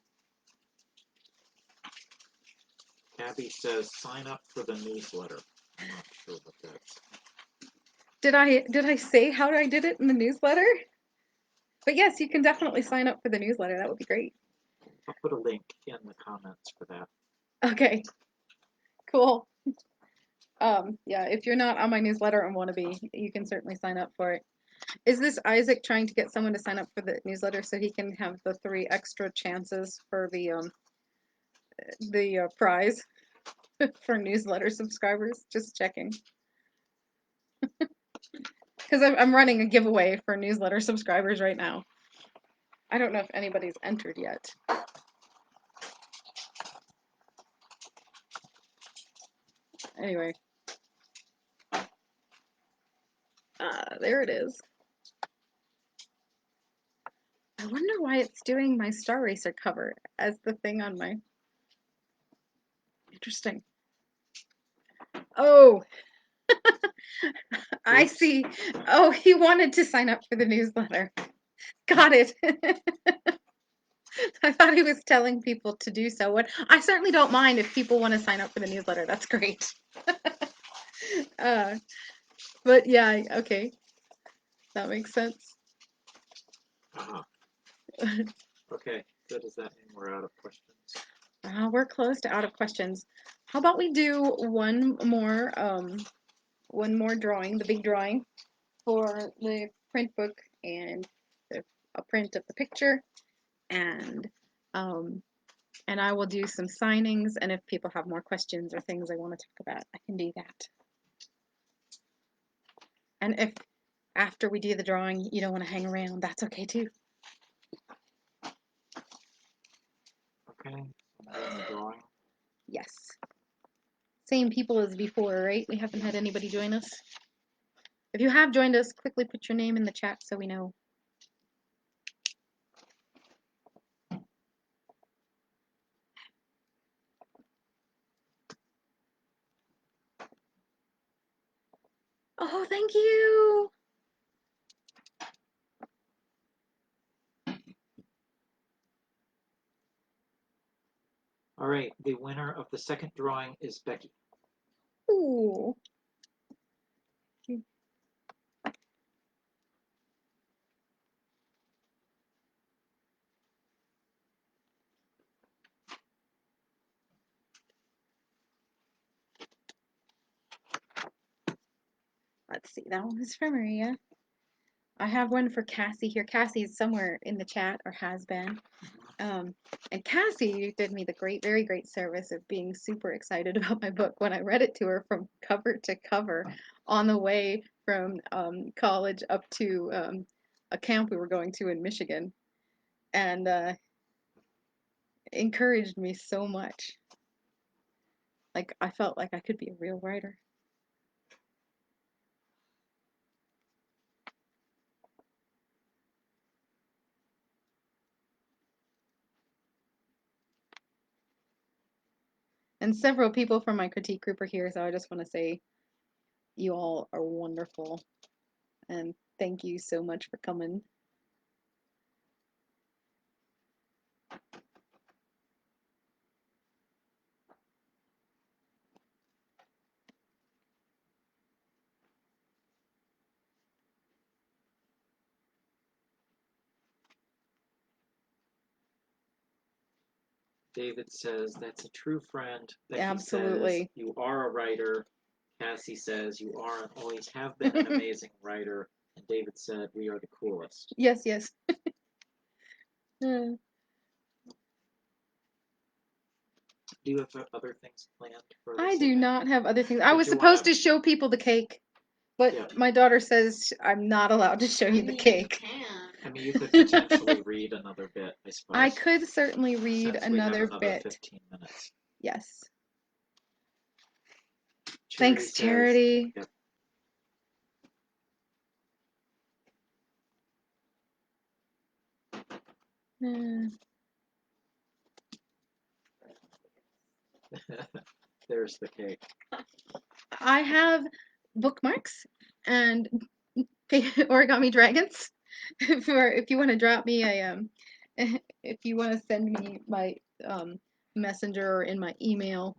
S2: Abby says, sign up for the newsletter. I'm not sure what that's.
S1: Did I say how I did it in the newsletter? But yes, you can definitely sign up for the newsletter. That would be great.
S2: I'll put a link in the comments for that.
S1: Okay, cool. Yeah, if you're not on my newsletter and want to be, you can certainly sign up for it. Is this Isaac trying to get someone to sign up for the newsletter so he can have the 3 extra chances for the prize for newsletter subscribers? Just checking. Because I'm running a giveaway for newsletter subscribers right now. I don't know if anybody's entered yet. Anyway. There it is. I wonder why it's doing my Star Racer cover as the thing on my... Interesting. Oh, I see. Oh, he wanted to sign up for the newsletter. Got it. I thought he was telling people to do so. I certainly don't mind if people want to sign up for the newsletter. That's great. uh, But yeah, okay. That makes sense.
S2: Uh-huh. Okay, so does that mean we're out of questions?
S1: We're close to out of questions. How about we do one more drawing, the big drawing for the print book and a print of the picture, and um, and I will do some signings, and if people have more questions or things they want to talk about, I can do that. And if after we do the drawing you don't want to hang around, that's okay too.
S2: Okay, so I'm doing the drawing.
S1: Yes. Same people as before, right? We haven't had anybody join us. If you have joined us, quickly put your name in the chat so we know. Oh, thank you.
S2: All right, the winner of the second drawing is Becky.
S1: Ooh. Let's see, that one is for Maria. I have one for Cassie here. Cassie's somewhere in the chat or has been. And Cassie did me the very great service of being super excited about my book when I read it to her from cover to cover on the way from college up to a camp we were going to in Michigan, and encouraged me so much. Like I felt like I could be a real writer. And several people from my critique group are here, so I just want to say you all are wonderful. And thank you so much for coming.
S2: David says, that's a true friend. Becky
S1: Absolutely.
S2: says, you are a writer. Cassie says, you are and always have been an amazing writer. And David said, we are the coolest.
S1: Yes, yes.
S2: Do you have other things planned for this
S1: I do
S2: evening?
S1: not have other things. I
S2: Did
S1: was
S2: you
S1: supposed
S2: wanna-
S1: to show people the cake, but
S2: Yeah.
S1: my daughter says I'm not allowed to show you the cake.
S2: I mean, you could potentially read another bit, I suppose.
S1: I could certainly read
S2: Since we have
S1: another
S2: another
S1: bit.
S2: 15 minutes.
S1: Yes.
S2: Charity
S1: Thanks,
S2: says,
S1: Charity.
S2: Yep. There's the cake.
S1: I have bookmarks and origami dragons. If you want to drop me a if you want to send me my messenger or in my email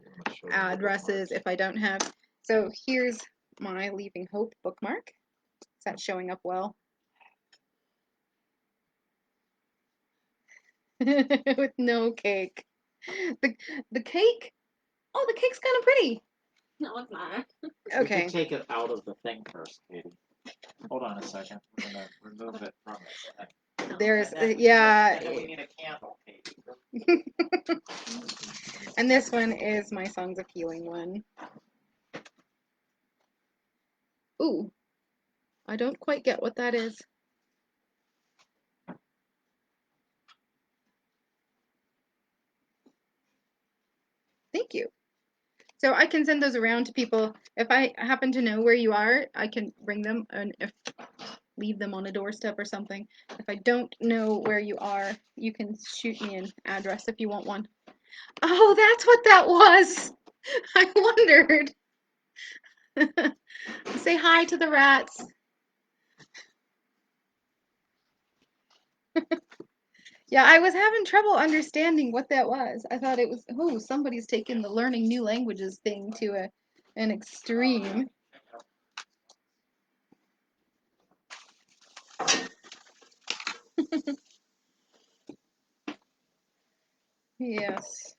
S1: addresses if I don't have. So here's my Leaving Hope bookmark. Is that showing up well? With no cake. The cake? Oh, the cake's kind of pretty.
S3: No, it's not.
S2: You
S1: Okay.
S2: can take it out of the thing first, Katie. Hold on a second. We're gonna remove it from this thing.
S1: There's
S2: And then
S1: yeah.
S2: we need a candle, Katie.
S1: And this one is my Songs of Healing one. Ooh, I don't quite get what that is. Thank you. So I can send those around to people. If I happen to know where you are, I can bring them and leave them on a doorstep or something. If I don't know where you are, you can shoot me an address if you want one. Oh, that's what that was. I wondered. Say hi to the rats. Yeah, I was having trouble understanding what that was. I thought it was, oh, somebody's taken the learning new languages thing to an extreme. Yes.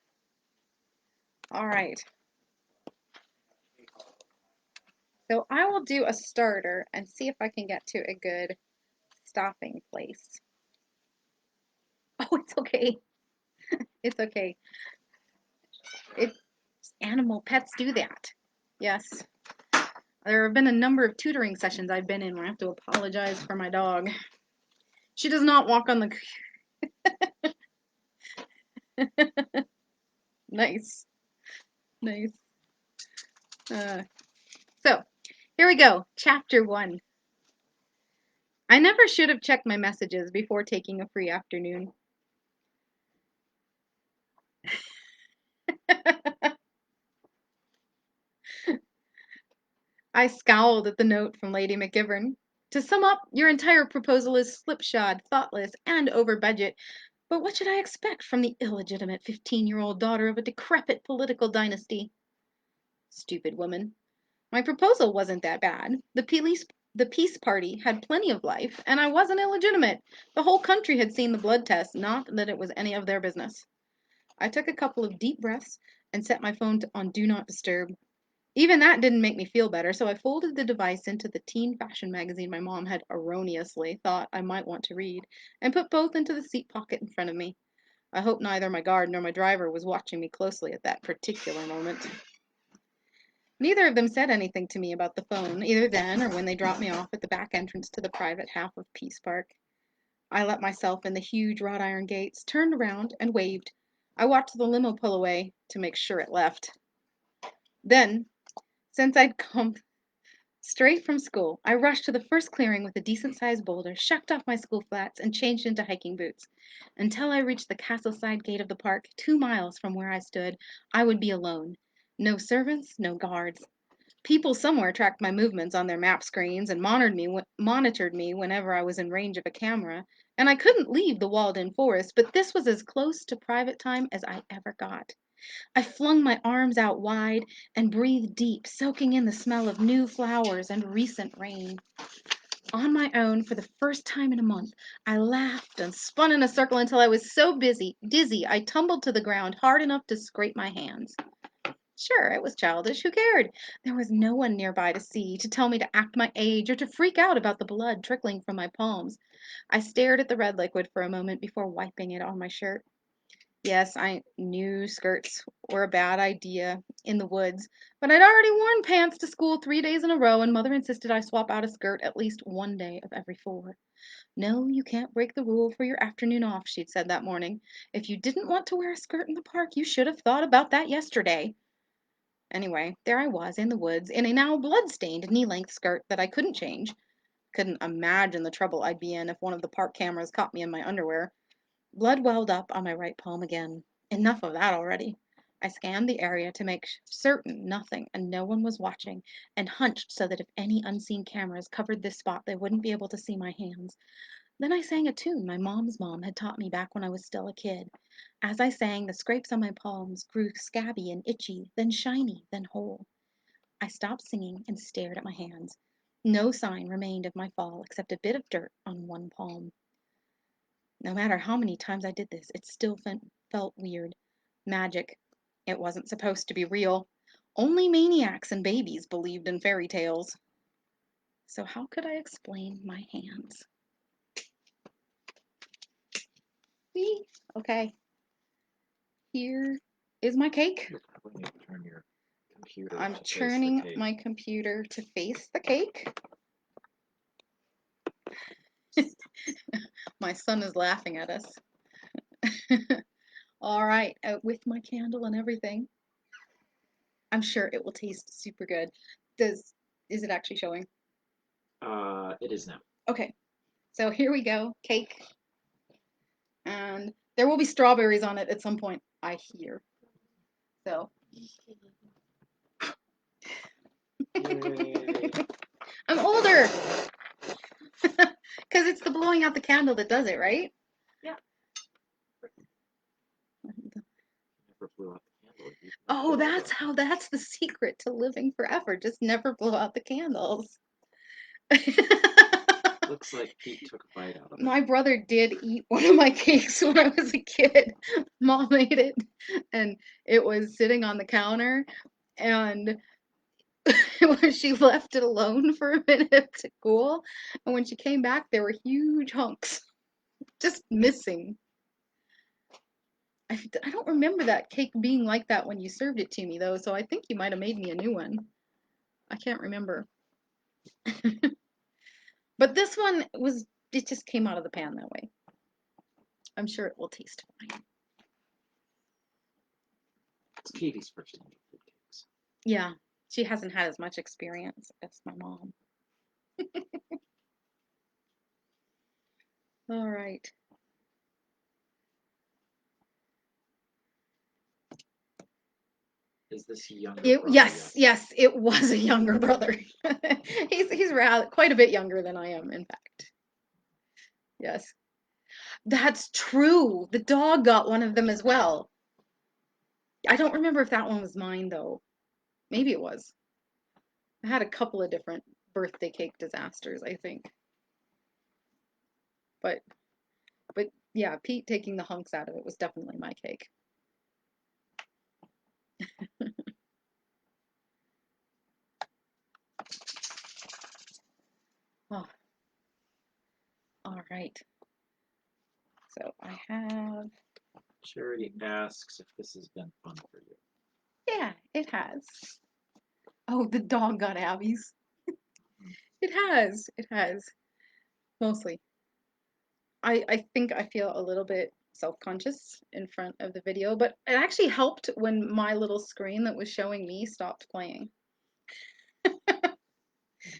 S1: All right. So I will do a starter and see if I can get to a good stopping place. Oh, it's okay. It's okay. It's animal pets do that. Yes. There have been a number of tutoring sessions I've been in where I have to apologize for my dog. She does not walk on the. Nice. Nice. So, here we go. Chapter 1. I never should have checked my messages before taking a free afternoon. I scowled at the note from Lady McGivern. To sum up, your entire proposal is slipshod, thoughtless, and over budget. But what should I expect from the illegitimate 15-year-old daughter of a decrepit political dynasty? Stupid woman. My proposal wasn't that bad. The peace party had plenty of life, and I wasn't illegitimate. The whole country had seen the blood test, not that it was any of their business. I took a couple of deep breaths and set my phone on Do Not Disturb. Even that didn't make me feel better, so I folded the device into the teen fashion magazine my mom had erroneously thought I might want to read, and put both into the seat pocket in front of me. I hope neither my guard nor my driver was watching me closely at that particular moment. Neither of them said anything to me about the phone, either then or when they dropped me off at the back entrance to the private half of Peace Park. I let myself in the huge wrought iron gates, turned around, and waved. I watched the limo pull away to make sure it left. Then, since I'd come straight from school, I rushed to the first clearing with a decent-sized boulder, shucked off my school flats, and changed into hiking boots. Until I reached the castle-side gate of the park, 2 miles from where I stood, I would be alone. No servants, no guards. People somewhere tracked my movements on their map screens and monitored me whenever I was in range of a camera, and I couldn't leave the walled-in forest, but this was as close to private time as I ever got. I flung my arms out wide and breathed deep, soaking in the smell of new flowers and recent rain. On my own, for the first time in a month, I laughed and spun in a circle until I was so dizzy, I tumbled to the ground hard enough to scrape my hands. Sure, it was childish. Who cared? There was no one nearby to see, to tell me to act my age, or to freak out about the blood trickling from my palms. I stared at the red liquid for a moment before wiping it on my shirt. Yes, I knew skirts were a bad idea in the woods, but I'd already worn pants to school 3 days in a row, and Mother insisted I swap out a skirt at least one day of every 4. No, you can't break the rule for your afternoon off, she'd said that morning. If you didn't want to wear a skirt in the park, you should have thought about that yesterday. Anyway, there I was in the woods in a now blood-stained knee-length skirt that I couldn't change. Couldn't imagine the trouble I'd be in if one of the park cameras caught me in my underwear. Blood welled up on my right palm again. Enough of that already. I scanned the area to make certain nothing and no one was watching, and hunched so that if any unseen cameras covered this spot, they wouldn't be able to see my hands. Then I sang a tune my mom's mom had taught me back when I was still a kid. As I sang, the scrapes on my palms grew scabby and itchy, then shiny, then whole. I stopped singing and stared at my hands. No sign remained of my fall except a bit of dirt on one palm. No matter how many times I did this, it still felt weird. Magic. It wasn't supposed to be real. Only maniacs and babies believed in fairy tales. So how could I explain my hands? Whee! Okay. Here is my cake.
S2: You probably need to turn your computer
S1: I'm
S2: to face the
S1: turning
S2: cake.
S1: my computer to face the cake. My son is laughing at us. All right, out with my candle and everything. I'm sure it will taste super good. Is it actually showing?
S2: It is now.
S1: Okay, so here we go, cake. And there will be strawberries on it at some point, I hear. So.
S2: Yay.
S1: I'm older! Because it's the blowing out the candle that does it, right?
S3: Yeah.
S2: Never blew out the candle. You
S1: Oh,
S2: blew it
S1: that's the secret to living forever. Just never blow out the candles.
S2: Looks like Pete took a bite out of it.
S1: My brother did eat one of my cakes when I was a kid. Mom made it, and it was sitting on the counter, and she left it alone for a minute to cool, and when she came back, there were huge hunks just missing. I don't remember that cake being like that when you served it to me, though, so I think you might have made me a new one. I can't remember. But this one it just came out of the pan that way. I'm sure it will taste fine.
S2: It's Katie's first time with fruit cakes.
S1: Yeah, she hasn't had as much experience as my mom. All right.
S2: Is this younger brother
S1: Yes,
S2: yet?
S1: yes, it was a younger brother. He's rather quite a bit younger than I am, in fact. Yes. That's true. The dog got one of them as well. I don't remember if that one was mine though. Maybe it was. I had a couple of different birthday cake disasters, I think. But but yeah, Pete taking the hunks out of it was definitely my cake. Oh, all right. So I have,
S2: Charity asks if this has been fun for you.
S1: yeah, it has. Oh, the dog got Abby's. It has. It has. Mostly. I think I feel a little bit self-conscious in front of the video, but it actually helped when my little screen that was showing me stopped playing.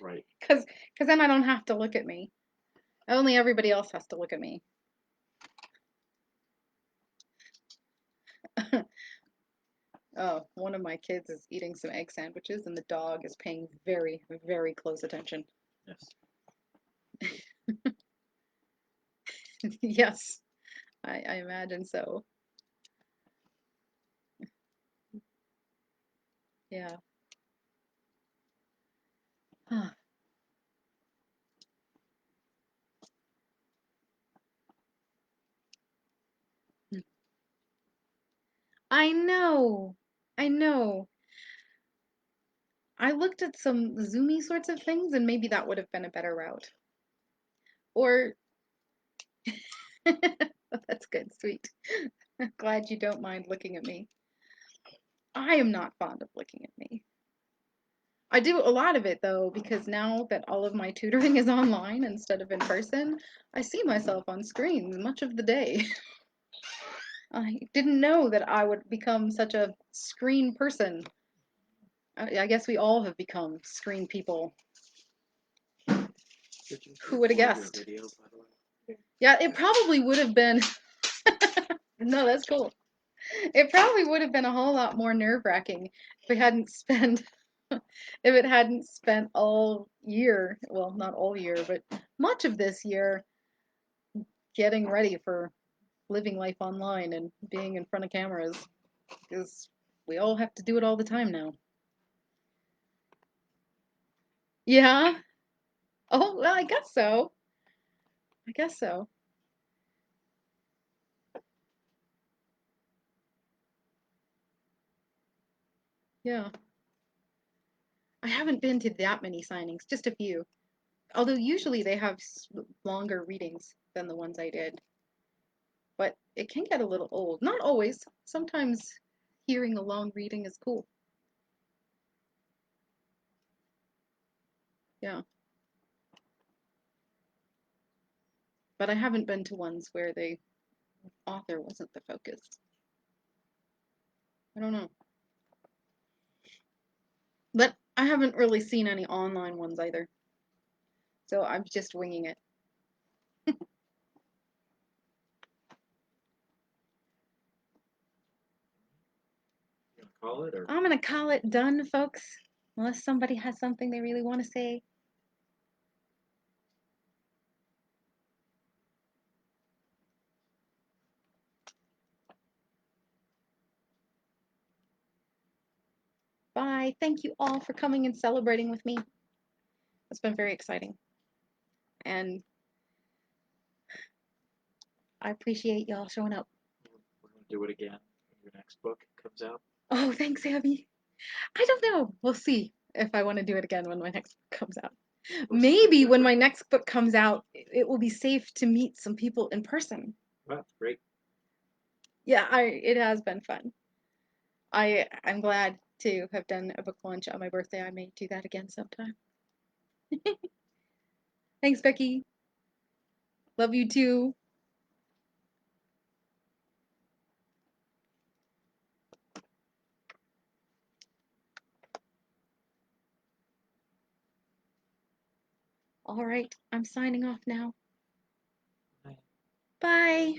S2: Right.
S1: Because then I don't have to look at me. Only everybody else has to look at me. Oh, one of my kids is eating some egg sandwiches, and the dog is paying very, very close attention.
S2: Yes.
S1: Yes, I imagine so. Yeah. Huh. I know. I know. I looked at some zoomy sorts of things, and maybe that would have been a better route. Or, that's good, sweet. Glad you don't mind looking at me. I am not fond of looking at me. I do a lot of it though, because now that all of my tutoring is online instead of in person, I see myself on screens much of the day. I didn't know that I would become such a screen person. I guess we all have become screen people. Who would have guessed?
S2: Video, by the way?
S1: Yeah, it probably would have been. No, that's cool. It probably would have been a whole lot more nerve-wracking if we hadn't spent if it hadn't spent all year, well, not all year, but much of this year getting ready for living life online and being in front of cameras because we all have to do it all the time now. Yeah. Oh, well, I guess so. I guess so. Yeah. I haven't been to that many signings, just a few. Although usually they have longer readings than the ones I did. But it can get a little old. Not always. Sometimes hearing a long reading is cool. Yeah. But I haven't been to ones where the author wasn't the focus. I don't know. But I haven't really seen any online ones either. So I'm just winging it.
S2: You gonna call it or?
S1: I'm gonna call it done, folks. Unless somebody has something they really want to say. Bye. Thank you all for coming and celebrating with me. It's been very exciting. and I appreciate y'all showing up.
S2: We're going to do it again when your next book comes out.
S1: Oh, thanks, Abby. I don't know. We'll see if I want to do it again when my next book comes out.
S2: Or something
S1: Maybe when my
S2: different.
S1: next book comes out, it will be safe to meet some people in person.
S2: Well, great.
S1: Yeah, it has been fun. I'm glad to have done a book launch on my birthday. I may do that again sometime. Thanks, Becky. Love you too. All right, I'm signing off now.
S2: Bye.
S1: Bye.